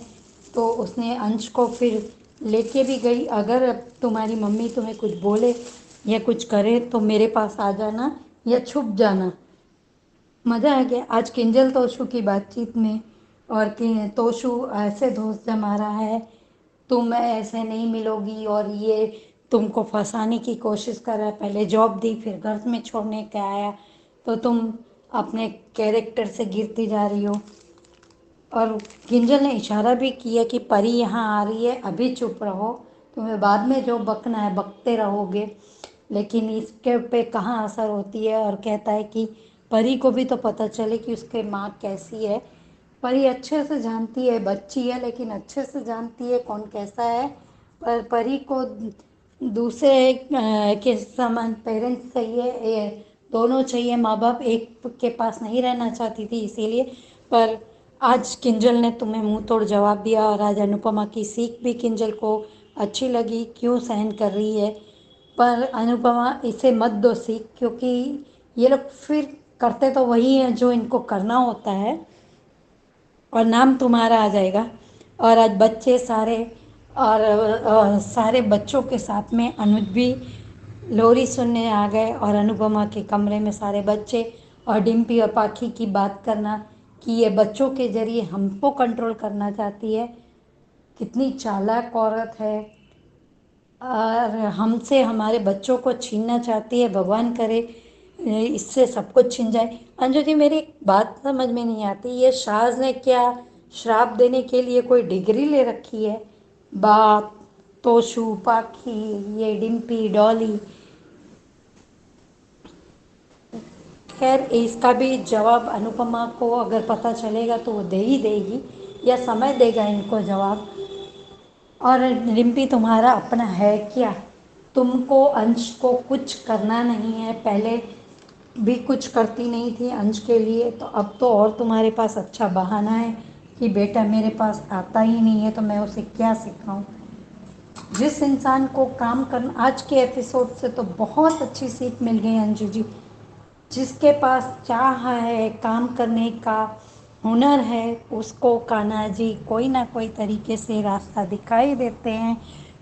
तो उसने अंश को फिर लेके भी गई, अगर अब तुम्हारी मम्मी तुम्हें कुछ बोले या कुछ करे तो मेरे पास आ जाना या छुप जाना। मज़ा आ गया आज किंजल तोशु की बातचीत में। और कि तोशु ऐसे दोस्त जमा रहा है, तुम ऐसे नहीं मिलोगी और ये तुमको फंसाने की कोशिश कर रहा है। पहले जॉब दी, फिर घर में छोड़ने के आया, तो तुम अपने कैरेक्टर से गिरती जा रही हो। और किंजल ने इशारा भी किया कि परी यहाँ आ रही है, अभी चुप रहो, तुम्हें बाद में जो बकना है बकते रहोगे। लेकिन इसके पे कहाँ असर होती है, और कहता है कि परी को भी तो पता चले कि उसके माँ कैसी है। परी अच्छे से जानती है, बच्ची है लेकिन अच्छे से जानती है कौन कैसा है। पर परी को दूसरे के समान पेरेंट्स चाहिए, ये दोनों चाहिए, माँ बाप एक के पास नहीं रहना चाहती थी इसीलिए। पर आज किंजल ने तुम्हें मुंह तोड़ जवाब दिया, और आज अनुपमा की सीख भी किंजल को अच्छी लगी, क्यों सहन कर रही है। पर अनुपमा, इसे मत दो सीख, क्योंकि ये लोग फिर करते तो वही है जो इनको करना होता है, और नाम तुम्हारा आ जाएगा। और आज बच्चे सारे, और सारे बच्चों के साथ में अनुज भी लोरी सुनने आ गए, और अनुपमा के कमरे में सारे बच्चे, और डिम्पी और पाखी की बात करना कि ये बच्चों के जरिए हमको कंट्रोल करना चाहती है, कितनी चालाक औरत है, और हमसे हमारे बच्चों को छीनना चाहती है। भगवान करे इससे सब कुछ छिन जाए। अंजू जी, मेरी एक बात समझ में नहीं आती, ये शाज ने क्या श्राप देने के लिए कोई डिग्री ले रखी है? बाप, तोशु, पाखी, ये डिम्पी, डॉली, खैर इसका भी जवाब अनुपमा को अगर पता चलेगा तो वो दे ही देगी, या समय देगा इनको जवाब। और रिम्पी, तुम्हारा अपना है क्या? तुमको अंश को कुछ करना नहीं है, पहले भी कुछ करती नहीं थी अंश के लिए, तो अब तो और तुम्हारे पास अच्छा बहाना है कि बेटा मेरे पास आता ही नहीं है तो मैं उसे क्या सिखाऊं। जिस इंसान को काम करना, आज के एपिसोड से तो बहुत अच्छी सीख मिल गई अंजू जी। जिसके पास चाह है, काम करने का हुनर है, उसको कान्हा जी कोई ना कोई तरीके से रास्ता दिखाई देते हैं,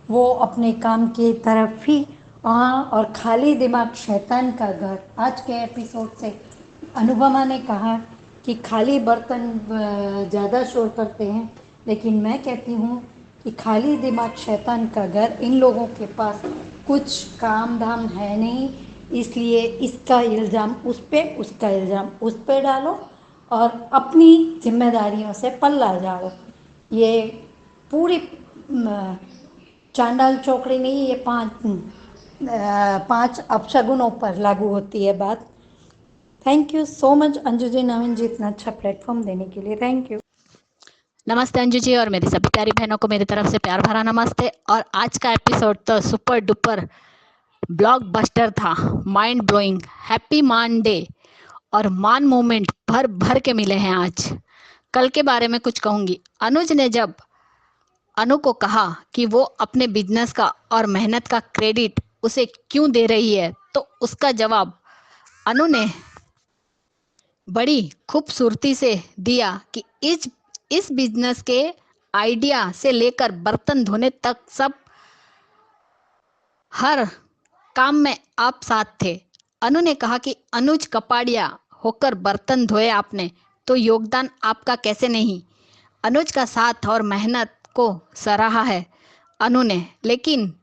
वो अपने काम की तरफ ही। हाँ, और खाली दिमाग शैतान का घर। आज के एपिसोड से अनुपमा ने कहा कि खाली बर्तन ज़्यादा शोर करते हैं, लेकिन मैं कहती हूँ कि खाली दिमाग शैतान का घर। इन लोगों के पास कुछ काम धाम है नहीं, इसलिए इसका इल्ज़ाम उस पे, उसका इल्ज़ाम उस पे डालो, और अपनी जिम्मेदारियों से पल्ला झाड़ो। ये पूरी चांडाल चौकड़ी नहीं, ये पांच अपशगुनों पर लागू होती है बात। Thank you so much Anju ji, Naveen ji, इतना अच्छा प्लेटफॉर्म देने के लिए थैंक यू। नमस्ते अंजू जी, और मेरी सभी प्यारी बहनों को मेरी तरफ से प्यार भरा नमस्ते। और आज का एपिसोड तो सुपर डुपर ब्लॉकबस्टर था, माइंड ब्लोइंग। हैप्पी मान डे और मान मोमेंट भर भर के मिले हैं आज। कल के बारे में कुछ कहूंगी। अनुज ने जब अनु को कहा कि वो अपने बिजनेस का और मेहनत का क्रेडिट उसे क्यों दे रही है, तो उसका जवाब अनु ने बड़ी खूबसूरती से दिया कि इस बिजनेस के आइडिया से लेकर बर्तन धोने तक सब हर काम में आप साथ थे। अनु ने कहा कि अनुज कपाड़िया होकर बर्तन धोए आपने, तो योगदान आपका कैसे नहीं। अनुज का साथ और मेहनत को सराहा है अनु ने, लेकिन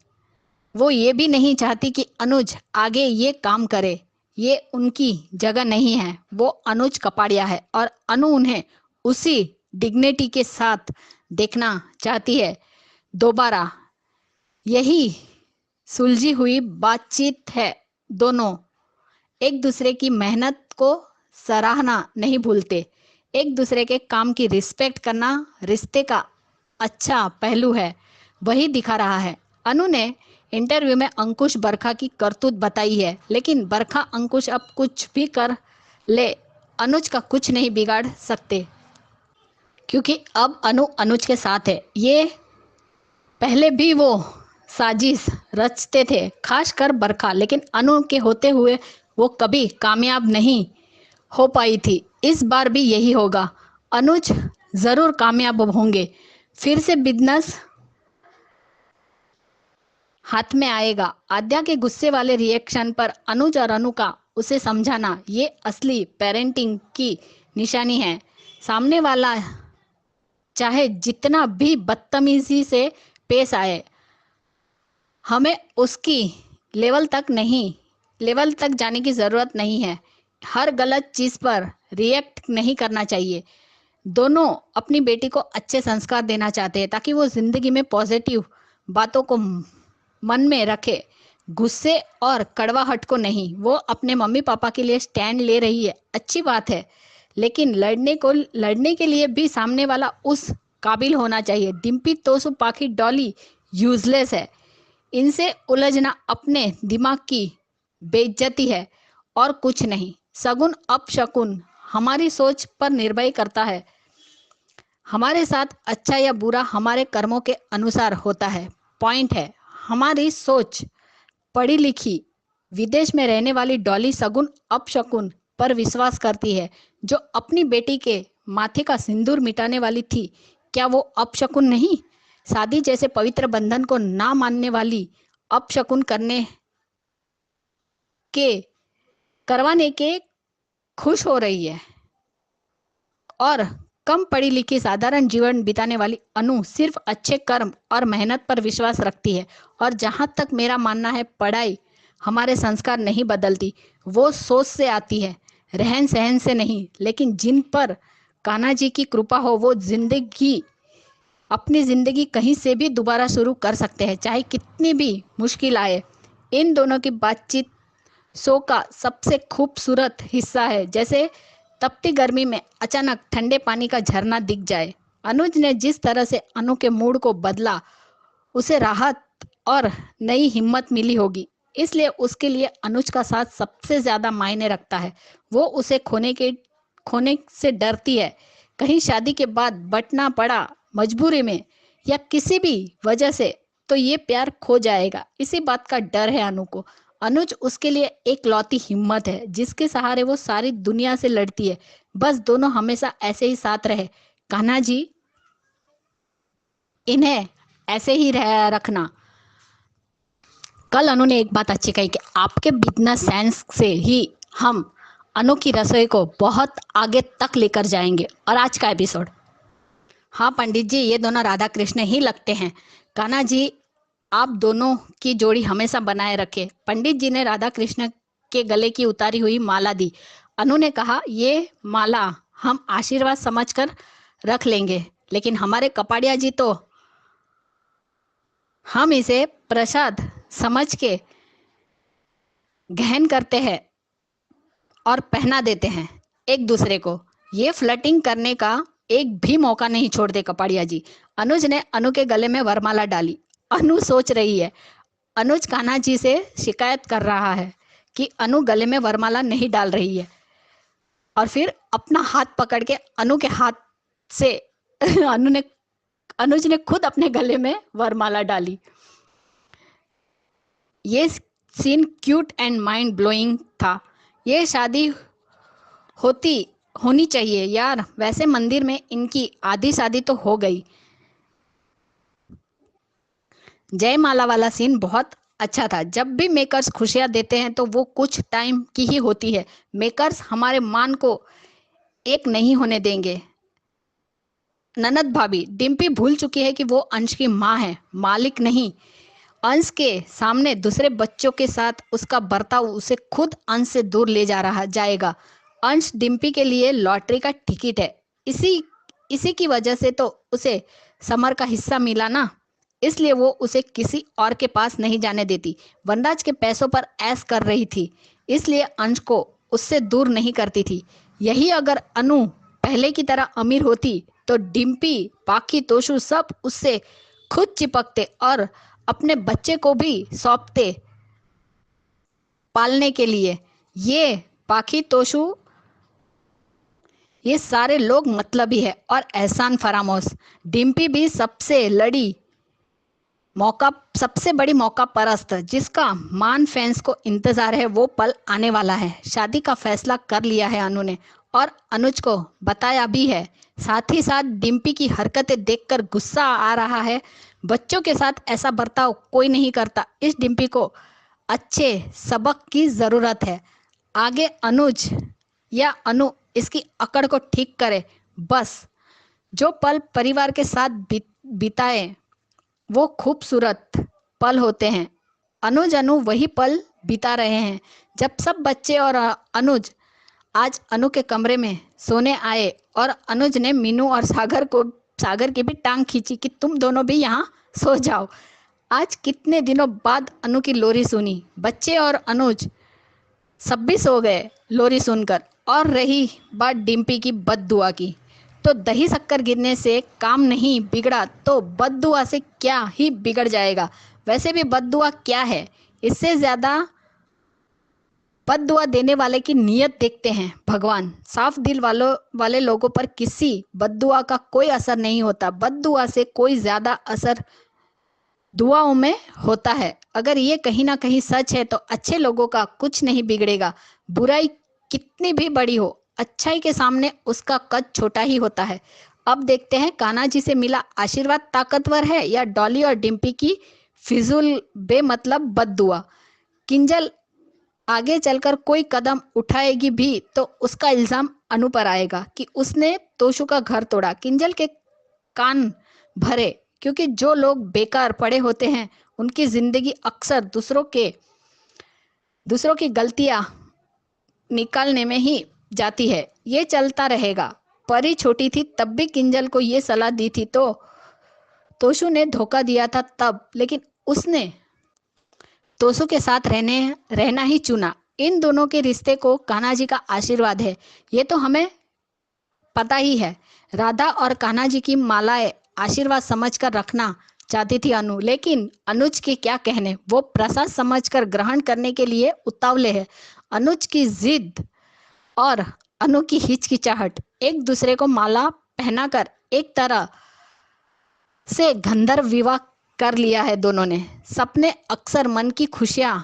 वो ये भी नहीं चाहती कि अनुज आगे ये काम करे। ये उनकी जगह नहीं है, वो अनुज कपाड़िया है और अनु उन्हें उसी डिग्निटी के साथ देखना चाहती है दोबारा। यही सुलझी हुई बातचीत है। दोनों एक दूसरे की मेहनत को सराहना नहीं भूलते। एक दूसरे के काम की रिस्पेक्ट करना रिश्ते का अच्छा पहलू है, वही दिखा रहा है। अनु ने इंटरव्यू में अंकुश बरखा की करतूत बताई है, लेकिन बरखा अंकुश अब कुछ भी कर ले, अनुज का कुछ नहीं बिगाड़ सकते, क्योंकि अब अनु अनुज के साथ है। ये पहले भी वो साजिश रचते थे, खासकर बरखा, लेकिन अनु के होते हुए वो कभी कामयाब नहीं हो पाई थी। इस बार भी यही होगा, अनुज जरूर कामयाब होंगे। फिर से बिजनेस हाथ में आएगा। आद्या के गुस्से वाले रिएक्शन पर अनुज और अनु का उसे समझाना, ये असली पेरेंटिंग की निशानी है। सामने वाला चाहे जितना भी बदतमीजी से पेश आए, हमें उसकी लेवल तक जाने की ज़रूरत नहीं है। हर गलत चीज़ पर रिएक्ट नहीं करना चाहिए। दोनों अपनी बेटी को अच्छे संस्कार देना चाहते हैं ताकि वो ज़िंदगी में पॉजिटिव बातों को मन में रखे, गुस्से और कड़वाहट को नहीं। वो अपने मम्मी पापा के लिए स्टैंड ले रही है, अच्छी बात है, लेकिन लड़ने के लिए भी सामने वाला उस काबिल होना चाहिए। डिम्पी, तोसू, पाखी, डॉली यूजलेस है। इनसे उलझना अपने दिमाग की बेइज्जती है और कुछ नहीं। सगुन अपशकुन हमारी सोच पर निर्भर करता है। हमारे साथ अच्छा या बुरा हमारे कर्मों के अनुसार होता है। पॉइंट है हमारी सोच। पढ़ी लिखी विदेश में रहने वाली डॉली सगुन अपशकुन पर विश्वास करती है, जो अपनी बेटी के माथे का सिंदूर मिटाने वाली थी। क्या वो अपशकुन नहीं? शादी जैसे पवित्र बंधन को ना मानने वाली अपशकुन करवाने के खुश हो रही है। और कम पढ़ी लिखी साधारण जीवन बिताने वाली अनु सिर्फ अच्छे कर्म और मेहनत पर विश्वास रखती है। और जहां तक मेरा मानना है, पढ़ाई हमारे संस्कार नहीं बदलती, वो सोच से आती है, रहन सहन से नहीं। लेकिन जिन पर कान्हा जी की कृपा हो, वो अपनी जिंदगी कहीं से भी दोबारा शुरू कर सकते हैं, चाहे कितनी भी मुश्किल आए। इन दोनों की बातचीत शो का सबसे खूबसूरत हिस्सा है। जैसे तपती गर्मी में अचानक ठंडे पानी का झरना दिख जाए। अनुज ने जिस तरह से अनु के मूड को बदला, उसे राहत और नई हिम्मत मिली होगी। इसलिए उसके लिए अनुज का साथ सबसे ज्यादा मायने रखता है। वो उसे खोने से डरती है। कहीं शादी के बाद बटना पड़ा मजबूरी में या किसी भी वजह से, तो ये प्यार खो जाएगा। इसी बात का डर है अनु को। अनुज उसके लिए एक लौती हिम्मत है, जिसके सहारे वो सारी दुनिया से लड़ती है। बस दोनों हमेशा ऐसे ही साथ रहे। कान्हा जी, इन्हें ऐसे ही रखना। कल अनु ने एक बात अच्छी कही कि आपके बिजनेस सेंस से ही हम अनु की रसोई को बहुत आगे तक लेकर जाएंगे। और आज का एपिसोड, हाँ पंडित जी, ये दोनों राधा कृष्ण ही लगते हैं। कान्हा जी, आप दोनों की जोड़ी हमेशा बनाए रखे। पंडित जी ने राधा कृष्ण के गले की उतारी हुई माला दी। अनु ने कहा, ये माला हम आशीर्वाद समझकर रख लेंगे, लेकिन हमारे कपाड़िया जी तो हम इसे प्रसाद समझ के गहन करते हैं और पहना देते हैं एक दूसरे को। ये फ्लर्टिंग करने का एक भी मौका नहीं छोड़ते कपाड़िया जी। अनुज ने अनु के गले में वरमाला डाली। अनु सोच रही है, अनुज कान्हा जी से शिकायत कर रहा है कि अनु गले में वरमाला नहीं डाल रही है, और फिर अपना हाथ पकड़ के अनु के हाथ से अनुज ने खुद अपने गले में वरमाला डाली। ये scene cute and mind blowing था। ये शादी होनी चाहिए यार। वैसे मंदिर में इनकी आधी शादी तो हो गई। जयमाला वाला सीन बहुत अच्छा था। जब भी मेकर्स खुशियां देते हैं तो वो कुछ टाइम की ही होती है। मेकर्स हमारे मान को एक नहीं होने देंगे। ननद भाभी, डिम्पी भूल चुकी है कि वो अंश की माँ है, मालिक नहीं। अंश के सामने दूसरे बच्चों के साथ उसका बर्ताव उसे खुद अंश से दूर ले जाएगा। अंश डिम्पी के लिए लॉटरी का टिकट है। इसी की वजह से तो उसे समर का हिस्सा मिला ना, इसलिए वो उसे किसी और के पास नहीं जाने देती। वनराज के पैसों पर ऐश कर रही थी, इसलिए अंश को उससे दूर नहीं करती थी। यही अगर अनु पहले की तरह अमीर होती तो डिम्पी, पाखी, तोशु सब उससे खुद चिपकते और अपने बच्चे को भी सौंपते पालने के लिए। ये पाखी, तोशु, ये सारे लोग मतलबी है और एहसान फरामोश। डिम्पी भी सबसे बड़ी मौका परस्त, जिसका मान फैंस को इंतजार है। वो पल आने वाला है। शादी का फैसला कर लिया है अनु ने, और अनुज को बताया भी है। साथ ही साथ डिम्पी की हरकतें देखकर गुस्सा आ रहा है। बच्चों के साथ ऐसा बर्ताव कोई नहीं करता। इस डिम्पी को अच्छे सबक की जरूरत है। आगे अनुज या अनु इसकी अकड़ को ठीक करे। बस जो पल परिवार के साथ बिताए वो खूबसूरत पल होते हैं। अनुज अनु वही पल बिता रहे हैं जब सब बच्चे और अनुज आज अनु के कमरे में सोने आए और अनुज ने मीनू और सागर की भी टांग खींची कि तुम दोनों भी यहाँ सो जाओ। आज कितने दिनों बाद अनु की लोरी सुनी। बच्चे और अनुज सब भी सो गए लोरी सुनकर। और रही बात डिम्पी की बददुआ की, तो दही शक्कर गिरने से काम नहीं बिगड़ा तो बददुआ से क्या ही बिगड़ जाएगा। वैसे भी बददुआ क्या है, इससे ज़्यादा बददुआ देने वाले की नीयत देखते हैं भगवान। साफ दिल वाले लोगों पर किसी बददुआ का कोई असर नहीं होता। बददुआ से कोई ज़्यादा असर दुआओं में होता है। अगर ये कहीं ना कहीं सच है तो अच्छे लोगों का कुछ नहीं बिगड़ेगा। बुराई कितनी भी बड़ी हो, अच्छाई के सामने उसका कद छोटा ही होता है। अब देखते हैं कान्हा जी से मिला आशीर्वाद ताकतवर है या डॉली और डिम्पी की फिजूल बेमतलब बददुआ। किंजल आगे चलकर कोई कदम उठाएगी भी तो उसका इल्जाम अनु पर आएगा कि उसने तोशु का घर तोड़ा। किंजल के कान भरे, क्योंकि जो लोग बेकार पड़े होते हैं उनकी जिंदगी अक्सर दूसरों की गलतियां निकालने में ही जाती है। ये चलता रहेगा। परी छोटी थी तब भी किंजल को ये सलाह दी थी तो तोशु ने धोखा दिया था तब, लेकिन उसने तोशु के साथ रहना ही चुना। इन दोनों के रिश्ते को कान्हा जी का आशीर्वाद है, ये तो हमें पता ही है। राधा और कान्हा जी की मालाएं आशीर्वाद समझकर रखना चाहती थी अनु, लेकिन अनुज के क्या कहने, वो प्रसाद समझकर ग्रहण करने के लिए उतावले है। अनुज की जिद और अनु की हिचकिचाहट, एक दूसरे को माला पहनाकर एक तरह से गंधर्व विवाह कर लिया है दोनों ने। सपने अक्सर मन की खुशियां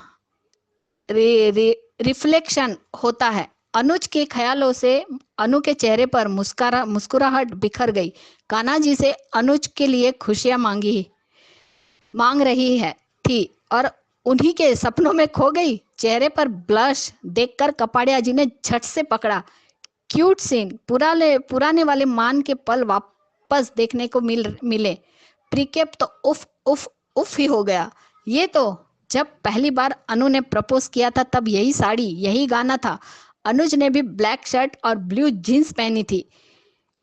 रिफ्लेक्शन होता है। अनुज के ख्यालों से अनु के चेहरे पर मुस्कुराहट बिखर गई। कान्हा जी से अनुज के लिए खुशियां मांग रही थी और उन्हीं के सपनों में खो गई। चेहरे पर ब्लश देखकर कपाड़िया जी ने झट से पकड़ा। क्यूट सीन, पुराने वाले मान के पल वापस देखने को मिले। प्रीकेप तो उफ उफ उफ ही हो गया। ये तो जब पहली बार अनु ने प्रपोज किया था तब यही साड़ी, यही गाना था। अनुज ने भी ब्लैक शर्ट और ब्लू जीन्स पहनी थी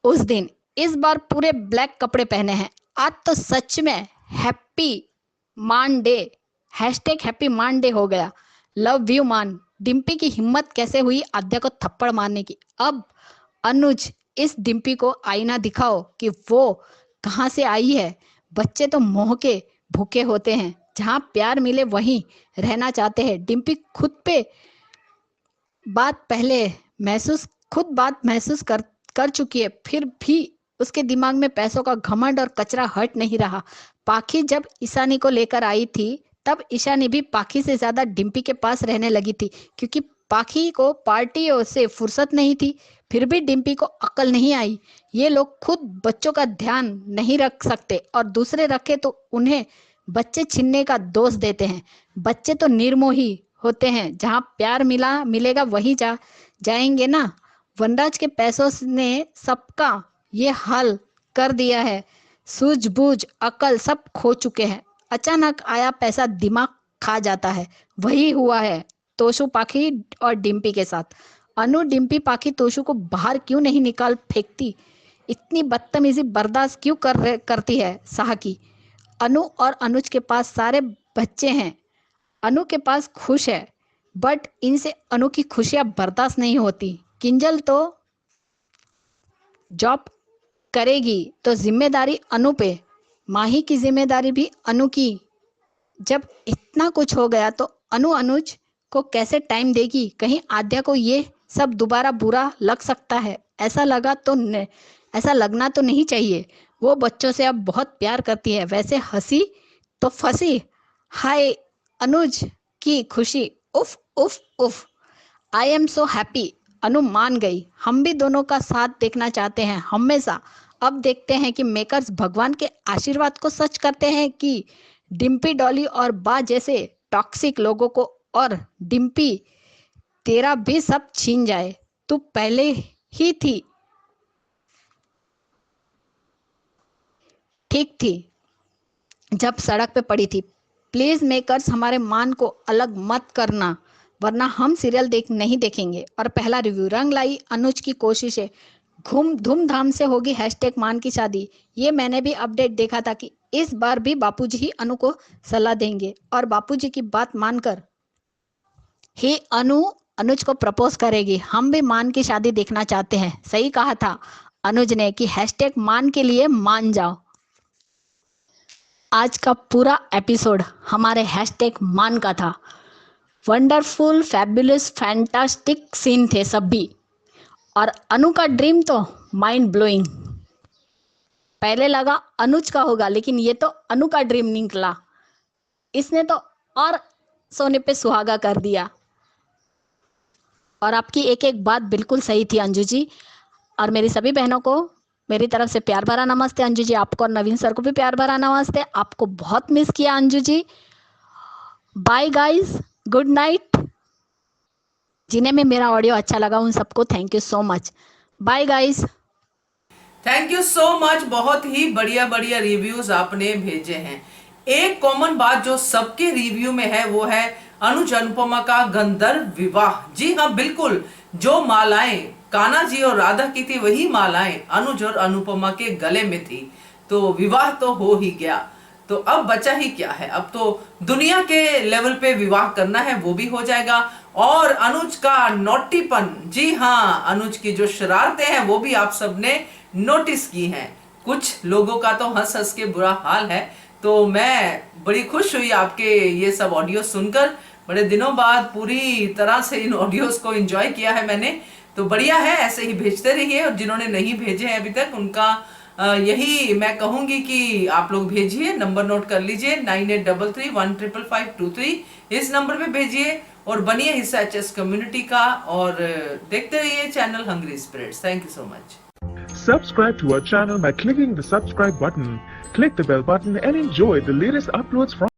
उस दिन। इस बार पूरे ब्लैक कपड़े पहने हैं। आज तो सच में हैप्पी मान डे, #हैप्पी मान डे हो गया। लव यू मान। डिम्पी की हिम्मत कैसे हुई आद्या को थप्पड़ मारने की। अब अनुज इस डिम्पी को आईना दिखाओ कि वो कहाँ से आई है। बच्चे तो मोह के भूखे होते हैं, जहाँ प्यार मिले वहीं रहना चाहते हैं। डिम्पी खुद बात महसूस कर चुकी है, फिर भी उसके दिमाग में पैसों का घमंड और कचरा हट नहीं रहा। पाखी जब ईशानी को लेकर आई थी तब ईशानी भी पाखी से ज्यादा डिम्पी के पास रहने लगी थी, क्योंकि पाखी को पार्टियों से फुर्सत नहीं थी। फिर भी डिम्पी को अकल नहीं आई। ये लोग खुद बच्चों का ध्यान नहीं रख सकते और दूसरे रखे तो उन्हें बच्चे छीनने का दोष देते हैं। बच्चे तो निर्मोही होते हैं, जहाँ प्यार मिलेगा वहीं जाएंगे ना। वनराज के पैसों ने सबका ये हाल कर दिया है। सूझबूझ अकल सब खो चुके हैं। अचानक आया पैसा दिमाग खा जाता है। वही हुआ है तोशु, पाखी और डिम्पी के साथ। अनु, डिम्पी, पाखी तोशु को बाहर क्यों नहीं निकाल फेंकती? इतनी बदतमीजी बर्दाश्त क्यों करती है साहकी? अनु और अनुज के पास सारे बच्चे हैं। अनु के पास खुश है, बट इनसे अनु की खुशियां बर्दाश्त नहीं होती। किंजल तो जॉब करेगी तो जिम्मेदारी अनु पे, माही की जिम्मेदारी भी अनु की। जब इतना कुछ हो गया तो अनुज को कैसे टाइम देगी? कहीं आद्या को ये सब दोबारा बुरा लग सकता है। ऐसा लगना तो नहीं चाहिए। वो बच्चों से अब बहुत प्यार करती है। वैसे हंसी तो फंसी। हाय अनुज की खुशी, उफ उफ उफ। I am so happy. अनु मान गई। हम भी दोनों का साथ देखना चाहते हैं हमेशा। अब देखते हैं कि मेकर्स भगवान के आशीर्वाद को सच करते हैं कि डिम्पी, डॉली और बा जैसे टॉक्सिक लोगों को। और डिम्पी, तेरा भी सब छीन जाए। तू पहले ही ठीक थी जब सड़क पे पड़ी थी। प्लीज मेकर्स हमारे मान को अलग मत करना, वरना हम सीरियल नहीं देखेंगे। और पहला रिव्यू, रंग लाई अनुज की कोशिशें, धूमधाम से होगी #मान की शादी। ये मैंने भी अपडेट देखा था कि इस बार भी बापूजी ही अनु को सलाह देंगे और बापूजी की बात मानकर ही अनुज को प्रपोज करेगी। हम भी मान की शादी देखना चाहते हैं। सही कहा था अनुज ने कि #मान के लिए मान जाओ। आज का पूरा एपिसोड हमारे #मान का था। वंडरफुल, फैबुलस, फैंटास्टिक सीन थे सभी। और अनु का ड्रीम तो माइंड ब्लोइंग। पहले लगा अनुज का होगा, लेकिन ये तो अनु का ड्रीम निकला। इसने तो और सोने पे सुहागा कर दिया। और आपकी एक एक बात बिल्कुल सही थी अंजू जी। और मेरी सभी बहनों को मेरी तरफ से प्यार भरा नमस्ते। अंजू जी आपको और नवीन सर को भी प्यार भरा नमस्ते। आपको बहुत मिस किया Anju ji. Bye guys, good night. जिन्हें में मेरा ऑडियो अच्छा लगा उन सबको thank you so much. Bye guys. Thank you so much. बहुत ही बढ़िया बढ़िया रिव्यूज आपने भेजे हैं। एक कॉमन बात जो सबके रिव्यू में है वो है अनुज अनुपमा का गंधर्व विवाह। जी हाँ, बिल्कुल। जो मालाएं कान्हा जी और राधा की थी वही मालाएं अनुज और अनुपमा के गले में थी। तो विवाह तो हो ही गया, तो अब बचा ही क्या है। अब तो दुनिया के लेवल पे विवाह करना है, वो भी हो जाएगा। और अनुज का नोटीपन, जी हाँ, अनुज की जो शरारतें हैं वो भी आप सबने नोटिस की हैं। कुछ लोगों का तो हंस हंस के बुरा हाल है। तो मैं बड़ी खुश हुई आपके ये सब ऑडियो सुनकर। बड़े दिनों बाद पूरी तरह से इन ऑडियोज को एंजॉय किया है मैंने। तो बढ़िया है, ऐसे ही भेजते रहिए। और जिन्होंने नहीं भेजे हैं अभी तक उनका यही मैं कहूंगी कि आप लोग भेजिए। नंबर नोट कर लीजिए 9833155523। इस नंबर पे भेजिए और बनिए हिस्सा HS कम्युनिटी का। और देखते रहिए channel hungry spirits. Thank you so much. Subscribe to our channel by clicking the subscribe button. Click the bell button and enjoy the latest uploads from